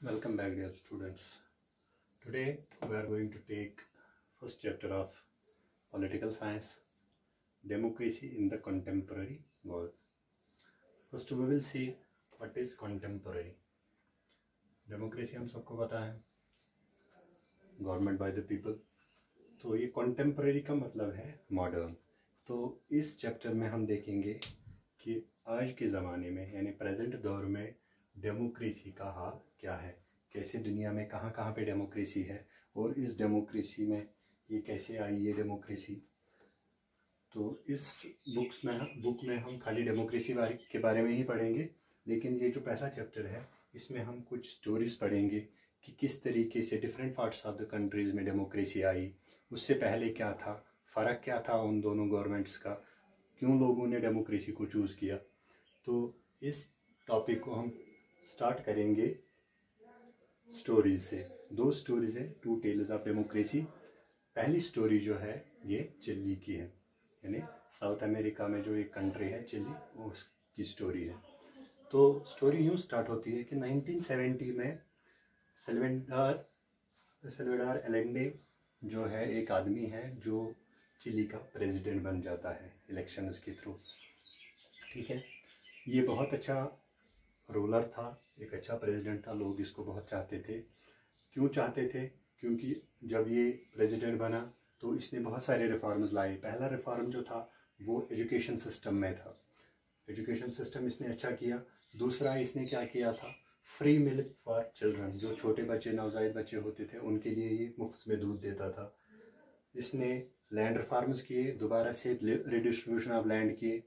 Welcome back, dear students. Today we are going to take first chapter of political science, democracy in the contemporary world. First we will see what is contemporary. Democracy हम सबको पता है, government by the people. तो ये contemporary का मतलब है modern. तो इस चैप्टर में हम देखेंगे कि आज के ज़माने में यानी प्रेजेंट दौर में डेमोक्रेसी का हाल क्या है, कैसे दुनिया में कहाँ कहाँ पे डेमोक्रेसी है और इस डेमोक्रेसी में ये कैसे आई ये डेमोक्रेसी. तो इस बुक में हम खाली डेमोक्रेसी के बारे में ही पढ़ेंगे, लेकिन ये जो पहला चैप्टर है इसमें हम कुछ स्टोरीज पढ़ेंगे कि किस तरीके से different parts of the countries में डेमोक्रेसी आई, उससे पहले क्या था, फ़र्क क्या था उन दोनों गवर्नमेंट्स का, क्यों लोगों ने डेमोक्रेसी को चूज़ किया. तो इस टॉपिक को हम स्टार्ट करेंगे स्टोरीज से. दो स्टोरीज है, टू टेल्स ऑफ डेमोक्रेसी. पहली स्टोरी जो है ये चिली की है, यानी साउथ अमेरिका में जो एक कंट्री है चिली, उसकी स्टोरी है. तो स्टोरी यूँ स्टार्ट होती है कि 1970 में सेल्वाडोर एलेंडे जो है एक आदमी है जो चिली का प्रेसिडेंट बन जाता है इलेक्शंस के थ्रू. ठीक है, ये बहुत अच्छा रूलर था, एक अच्छा प्रेसिडेंट था, लोग इसको बहुत चाहते थे. क्यों चाहते थे? क्योंकि जब ये प्रेसिडेंट बना तो इसने बहुत सारे रिफॉर्म्स लाए. पहला रिफॉर्म जो था वो एजुकेशन सिस्टम में था. एजुकेशन सिस्टम इसने अच्छा किया. दूसरा इसने क्या किया था, फ्री मिल्क फॉर चिल्ड्रन, जो छोटे बच्चे नवजायद बच्चे होते थे उनके लिए ये मुफ्त में दूध देता था. इसने लैंड रिफॉर्म्स किए, दोबारा से रिडिस्ट्रीब्यूशन ऑफ लैंड किए,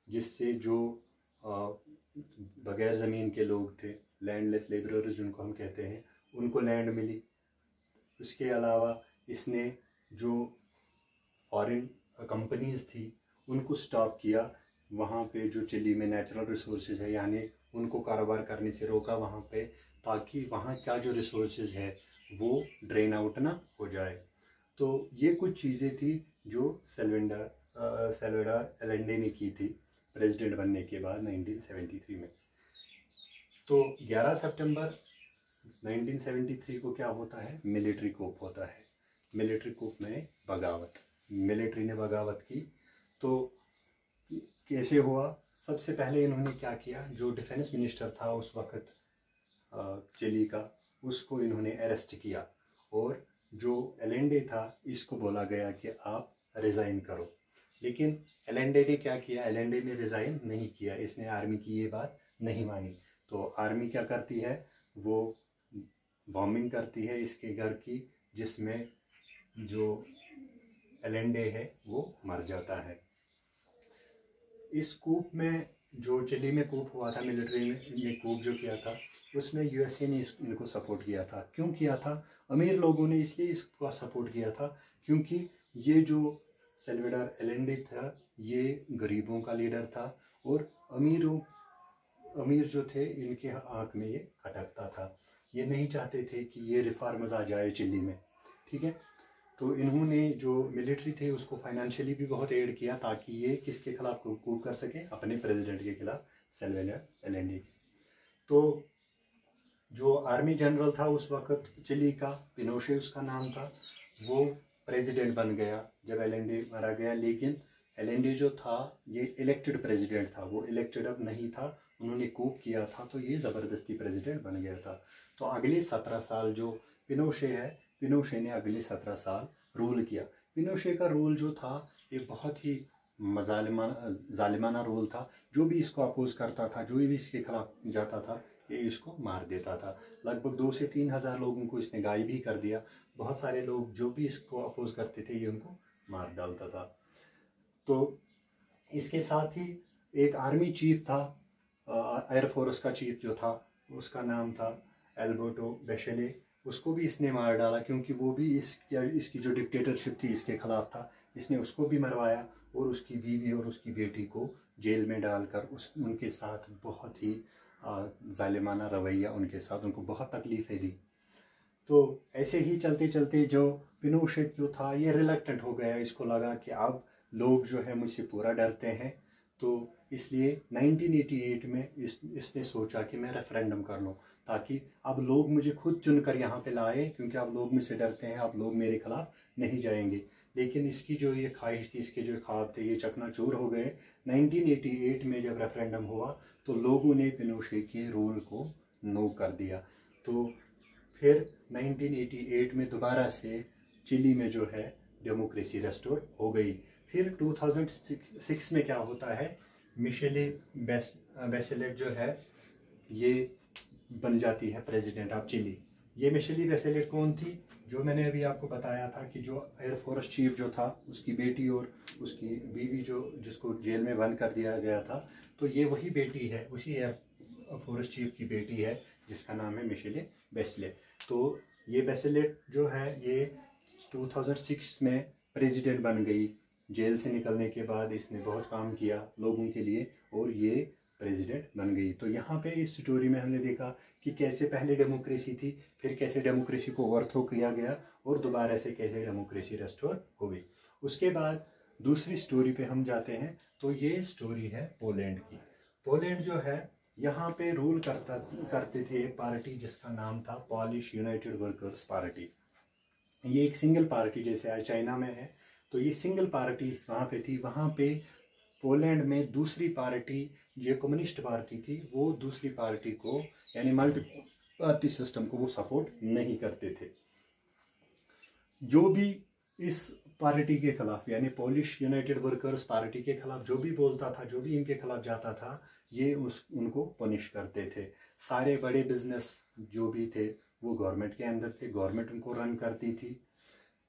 जिससे जो बगैर ज़मीन के लोग थे, लैंडलेस लेबरर्स जिनको हम कहते हैं, उनको लैंड मिली. उसके अलावा इसने जो फॉरेन कंपनीज़ थी उनको स्टॉप किया. वहाँ पे जो चिली में नेचुरल रिसोर्सेज है यानी उनको कारोबार करने से रोका वहाँ पे, ताकि वहाँ का जो रिसोर्सेज है वो ड्रेन आउट ना हो जाए. तो ये कुछ चीज़ें थी जो सेल्वाडोर एलेंडे ने की थी प्रेसिडेंट बनने के बाद 1973 में. तो 11 सितंबर 1973 को क्या होता है, मिलिट्री कूप होता है. मिलिट्री कूप में बगावत, मिलिट्री ने बगावत की. तो कैसे हुआ? सबसे पहले इन्होंने क्या किया, जो डिफेंस मिनिस्टर था उस वक्त चिली का, उसको इन्होंने अरेस्ट किया और जो एलेंडे था इसको बोला गया कि आप रिज़ाइन करो. लेकिन एलेंडे ने क्या किया, एलेंडे ने रिज़ाइन नहीं किया, इसने आर्मी की ये बात नहीं मानी. तो आर्मी क्या करती है, वो बॉम्बिंग करती है इसके घर की, जिसमें जो एलेंडे है वो मर जाता है. इस कूप में, जो चिली में कूप हुआ था, मिलिट्री ने कूप जो किया था, उसमें यूएसए ने इनको सपोर्ट किया था. क्यों किया था? अमीर लोगों ने इसलिए इसको सपोर्ट किया था क्योंकि ये जो सेल्वाडोर एलेंडे था ये गरीबों का लीडर था और अमीर जो थे इनके आँख में ये खटकता था. ये नहीं चाहते थे कि ये रिफॉर्म्स आ जाए चिली में. ठीक है, तो इन्होंने जो मिलिट्री थे उसको फाइनेंशियली भी बहुत एड किया ताकि ये किसके खिलाफ कूप कर सके, अपने प्रेसिडेंट के खिलाफ, सेल्वाडोर एलेंडे के. तो जो आर्मी जनरल था उस वक्त चिली का, पिनोशे उसका नाम था, वो प्रेसिडेंट बन गया जब एलेंडे मारा गया. लेकिन एलेंडे जो था ये इलेक्टेड प्रेसिडेंट था, वो इलेक्टेड अब नहीं था, उन्होंने कूप किया था तो ये ज़बरदस्ती प्रेसिडेंट बन गया था. तो अगले 17 साल जो पिनोशे है, पिनोशे ने अगले 17 साल रूल किया. पिनोशे का रूल जो था ये बहुत ही जालिमाना रूल था. जो भी इसको अपोज करता था, जो भी इसके खिलाफ जाता था, ये इसको मार देता था. लगभग 2 से 3 हज़ार लोगों को इसने गायब भी कर दिया. बहुत सारे लोग जो भी इसको अपोज करते थे ये उनको मार डालता था. तो इसके साथ ही एक आर्मी चीफ था, एयरफोर्स का चीफ जो था उसका नाम था एल्बर्टो बेशेले, उसको भी इसने मार डाला क्योंकि वो भी इसकी जो डिक्टेटरशिप थी इसके खिलाफ था. इसने उसको भी मरवाया और उसकी बीवी और उसकी बेटी को जेल में डालकर उनके साथ बहुत ही जालिमाना रवैया उनके साथ, उनको बहुत तकलीफ़ें दी. तो ऐसे ही चलते चलते जो पिनोशे जो था ये रिलक्टेंट हो गया. इसको लगा कि अब लोग जो है मुझसे पूरा डरते हैं, तो इसलिए 1988 में इसने सोचा कि मैं रेफरेंडम कर लूँ, ताकि अब लोग मुझे खुद चुनकर यहाँ पे लाए, क्योंकि अब लोग मुझसे डरते हैं, अब लोग मेरे खिलाफ नहीं जाएंगे। लेकिन इसकी जो ये ख्वाहिश थी, इसके जो ख्वाब थे, ये चकनाचूर हो गए। 1988 में जब रेफरेंडम हुआ तो लोगों ने पिनोशे के रूल को नो कर दिया। तो फिर 1988 में दोबारा से चिली में जो है डेमोक्रेसी रेस्टोर हो गई। फिर 2006 में क्या होता है, मिशेले बैचेलेट जो है ये बन जाती है प्रेसिडेंट ऑफ चिली। ये मिशेले बैचेलेट कौन थी? जो मैंने अभी आपको बताया था कि जो एयरफोर्स चीफ जो था, उसकी बेटी और उसकी बीवी जो जिसको जेल में बंद कर दिया गया था, तो ये वही बेटी है, उसी एयरफोर्स चीफ की बेटी है जिसका नाम है मिशेले बैचेलेट। तो ये बैचेलेट जो है ये 2006 में प्रेसिडेंट बन गई। जेल से निकलने के बाद इसने बहुत काम किया लोगों के लिए और ये प्रेसिडेंट बन गई। तो यहाँ पे इस स्टोरी में हमने देखा कि कैसे पहले डेमोक्रेसी थी, फिर कैसे डेमोक्रेसी को ओवरथ्रो किया गया और दोबारा से कैसे डेमोक्रेसी रेस्टोर हो गई। उसके बाद दूसरी स्टोरी पे हम जाते हैं। तो ये स्टोरी है पोलैंड की। पोलैंड जो है यहाँ पे रूल करते थे एक पार्टी जिसका नाम था पोलिश यूनाइटेड वर्कर्स पार्टी। ये एक सिंगल पार्टी जैसे आज चाइना में है, तो ये सिंगल पार्टी वहाँ पे थी। वहाँ पे पोलैंड में दूसरी पार्टी जो कम्युनिस्ट पार्टी थी, वो दूसरी पार्टी को यानी मल्टी पार्टी सिस्टम को वो सपोर्ट नहीं करते थे। जो भी इस पार्टी के खिलाफ यानी पोलिश यूनाइटेड वर्कर्स पार्टी के खिलाफ जो भी बोलता था, जो भी इनके खिलाफ जाता था, ये उनको पनिश करते थे। सारे बड़े बिजनेस जो भी थे वो गवर्नमेंट के अंदर थे, गवर्नमेंट उनको रन करती थी।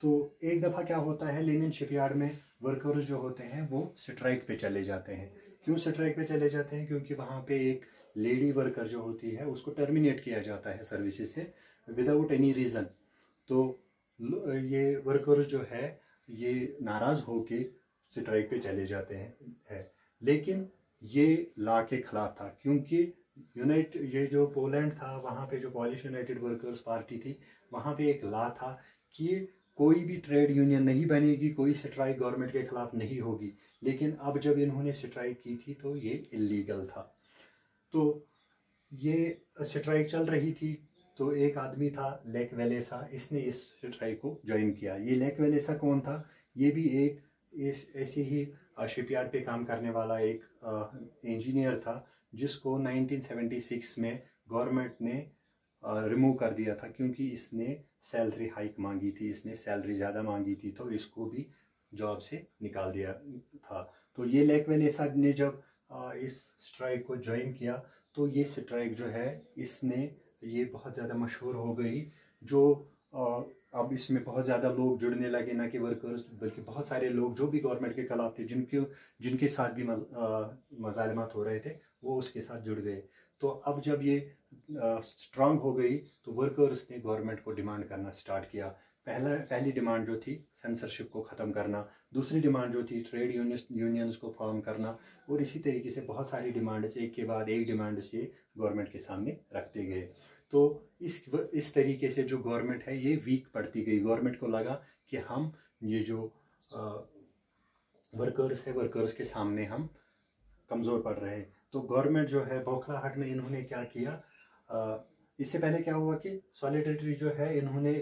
तो एक दफ़ा क्या होता है, लेनिन शिपयार्ड में वर्कर्स जो होते हैं वो स्ट्राइक पे चले जाते हैं। क्यों स्ट्राइक पे चले जाते हैं? क्योंकि वहाँ पे एक लेडी वर्कर जो होती है उसको टर्मिनेट किया जाता है सर्विसेज से विदाउट एनी रीज़न। तो ये वर्कर्स जो है ये नाराज़ होके स्ट्राइक पे चले जाते हैं लेकिन ये लॉ के खिलाफ था, क्योंकि ये जो पोलैंड था वहाँ पे जो पॉलिश यूनाइटेड वर्कर्स पार्टी थी, वहाँ पे एक लॉ था कि कोई भी ट्रेड यूनियन नहीं बनेगी, कोई स्ट्राइक गवर्नमेंट के खिलाफ नहीं होगी। लेकिन अब जब इन्होंने स्ट्राइक की थी तो ये इलीगल था। तो ये स्ट्राइक चल रही थी, तो एक आदमी था लेक वेलेसा, इसने इस स्ट्राइक को ज्वाइन किया। ये लेक वेलेसा कौन था? ये भी एक ऐसे ही शिपयार्ड पे काम करने वाला एक इंजीनियर था, जिसको 1976 में गवर्नमेंट ने रिमूव कर दिया था, क्योंकि इसने सैलरी हाइक मांगी थी, इसने सैलरी ज़्यादा मांगी थी, तो इसको भी जॉब से निकाल दिया था। तो ये लेक वेलेसा ने जब इस स्ट्राइक को ज्वाइन किया, तो ये स्ट्राइक जो है इसने ये बहुत ज़्यादा मशहूर हो गई। जो अब इसमें बहुत ज़्यादा लोग जुड़ने लगे, ना कि वर्कर्स बल्कि बहुत सारे लोग जो भी गवर्नमेंट के खिलाफ थे, जिनके साथ भी मज़ालिमात हो रहे थे, वो उसके साथ जुड़ गए। तो अब जब ये स्ट्रांग हो गई तो वर्कर्स ने गवर्नमेंट को डिमांड करना स्टार्ट किया। पहली डिमांड जो थी सेंसरशिप को ख़त्म करना, दूसरी डिमांड जो थी ट्रेड यूनियंस को फॉर्म करना, और इसी तरीके से बहुत सारी डिमांड्स एक के बाद एक डिमांड्स ये गवर्नमेंट के सामने रखते गए। तो इस तरीके से जो गवर्नमेंट है ये वीक पड़ती गई। गवर्नमेंट को लगा कि हम ये जो वर्कर्स है, वर्कर्स के सामने हम कमज़ोर पड़ रहे हैं। तो गवर्नमेंट जो है बौखलाहट में इन्होंने क्या किया, इससे पहले क्या हुआ कि सॉलिडेरिटी जो है इन्होंने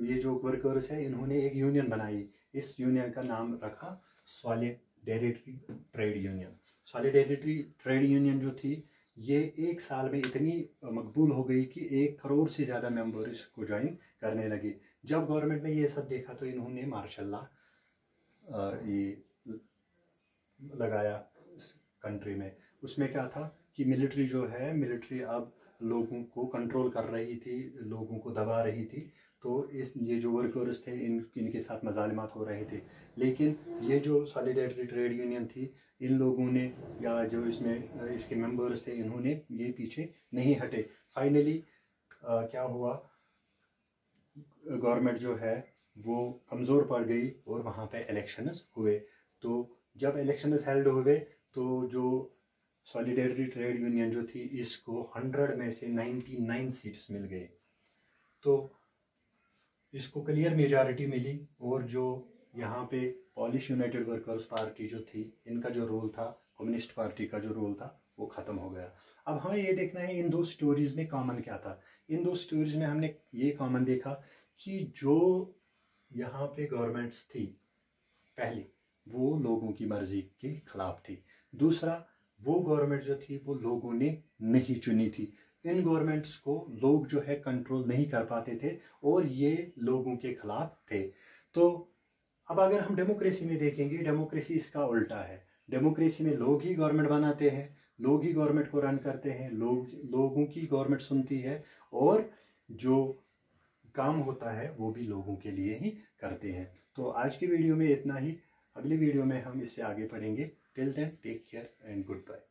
ये जो वर्कर्स है इन्होंने एक यूनियन बनाई। इस यूनियन का नाम रखा solidarity trade union. Solidarity trade union जो थी ये एक साल में इतनी मकबूल हो गई कि 1 करोड़ से ज़्यादा मेंबर इसको ज्वाइन करने लगे। जब गवर्नमेंट ने ये सब देखा तो इन्होंने मार्शल लॉ ये लगाया कंट्री में। उसमें क्या था कि मिलिट्री जो है, मिलिट्री अब लोगों को कंट्रोल कर रही थी, लोगों को दबा रही थी। तो ये जो वर्कर्स थे इनके साथ मज़ालिमात हो रहे थे। लेकिन ये जो सॉलिडेरिटी ट्रेड यूनियन थी, इन लोगों ने या जो इसमें इसके मेंबर्स थे, इन्होंने ये पीछे नहीं हटे। फाइनली क्या हुआ, गवर्नमेंट जो है वो कमज़ोर पड़ गई और वहाँ पे इलेक्शंस हुए। तो जब इलेक्शंस हेल्ड हुए तो जो सॉलिडेरिटी ट्रेड यूनियन जो थी इसको 100 में से 99 सीट्स मिल गए। तो इसको क्लियर मेजॉरिटी मिली और जो यहाँ पे पॉलिश यूनाइटेड वर्कर्स पार्टी जो थी, इनका जो रोल था कम्युनिस्ट पार्टी का जो रोल था वो ख़त्म हो गया। अब हमें ये देखना है इन दो स्टोरीज़ में कॉमन क्या था। इन दो स्टोरीज़ में हमने ये कॉमन देखा कि जो यहाँ पे गवर्नमेंट्स थी पहले, वो लोगों की मर्ज़ी के ख़िलाफ़ थी। दूसरा, वो गवर्नमेंट जो थी वो लोगों ने नहीं चुनी थी। इन गवर्नमेंट्स को लोग जो है कंट्रोल नहीं कर पाते थे और ये लोगों के ख़िलाफ़ थे। तो अब अगर हम डेमोक्रेसी में देखेंगे, डेमोक्रेसी इसका उल्टा है। डेमोक्रेसी में लोग ही गवर्नमेंट बनाते हैं, लोग ही गवर्नमेंट को रन करते हैं, लोगों की गवर्नमेंट सुनती है और जो काम होता है वो भी लोगों के लिए ही करते हैं। तो आज की वीडियो में इतना ही। अगली वीडियो में हम इससे आगे पढ़ेंगे। Till then take care and good bye.